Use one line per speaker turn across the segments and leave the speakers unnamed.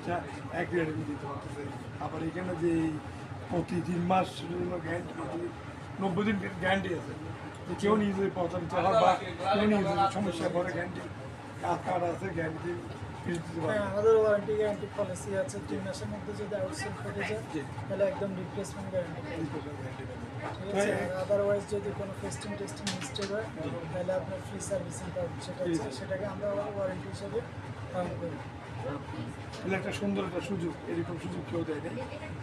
পয়সা এক রেটে দিতে পারতেছে। আবার এখানে যে প্রতি 3 মাস গ্যারান্টি 90 দিন গ্যারান্টি আছে, যে কেউ নিয়ে যদি প্রতারিত হয় বা কেউ নিয়ে যদি সমস্যা পড়ে গ্যারান্টি কার্ড আছে, গ্যারান্টি দিতে পারে।
আমাদের ওয়ারেন্টি গ্যারান্টি পলিসি আছে, 3 মাসের মধ্যে যদি আউটসোর্স ফেটে যায় তাহলে একদম রিপ্লেসমেন্ট গ্যারান্টি ঠিক আছে। আদারওয়াইজ যদি কোনো টেস্টিং মিস্টেক হয় তাহলে আপনার ফ্রি সার্ভিসিং সেটা আছে, সেটাকে আমরা ওয়ারেন্টি হিসেবে কাউন্ট করি।
তাহলে একটা সুন্দর একটা সুযোগ, এরকম সুযোগ কেউ দেয় নেই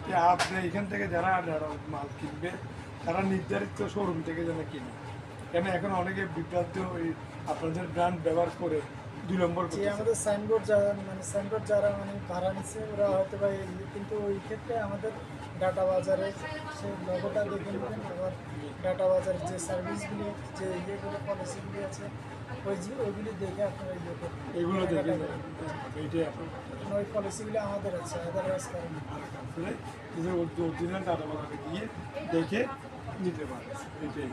যে আপনি এখান থেকে যারা মাল কিনবে তারা নির্ধারিত শোরুম থেকে যেন কিনে। কেন এখন অনেকে বিভ্রান্ত আপনাদের ব্র্যান্ড ব্যবহার করে 2 নম্বর
যে আমাদের সাইনবোর্ড যারা ভাড়া নিচ্ছে ওরা হয়তো বা কিন্তু ওই ক্ষেত্রে আমাদের ডাটা বাজারে সেই লোগোটা দেখে নেবেন। আবার ডাটা বাজারের যে সার্ভিসগুলি যে ইয়েগুলো পলিসিগুলি আছে ওইগুলি দেখে আপনারা
এগুলো দেখে এইটাই আপনার
ওই পলিসিগুলি আমাদের আছে, আদারওয়াইজ কারণ
অরিজিনাল ডাটা বাজারে গিয়ে দেখে নিতে পারে, এটাই।